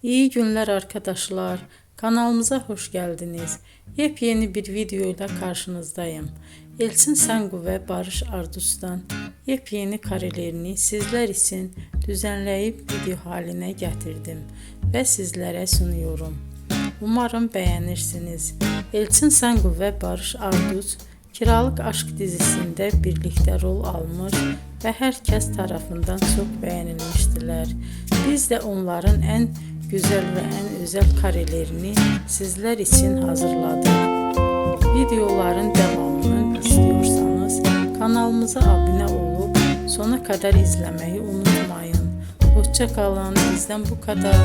İyi günler arkadaşlar. Kanalımıza hoş geldiniz. Yepyeni bir video ile karşınızdayım. Elçin Sangu ve Barış Ardus'tan yepyeni karelerini sizler için düzenleyip video haline getirdim ve sizlere sunuyorum. Umarım beğenirsiniz. Elçin Sangu ve Barış Ardus Kiralık Aşk dizisinde birlikte rol almış ve herkes tarafından çok beğenilmiştiler. Biz de onların en güzel ve en özel karelerini sizler için hazırladık. Videoların devamını istiyorsanız kanalımıza abone olup sona kadar izlemeyi unutmayın. Hoşça kalın. Bizden bu kadar.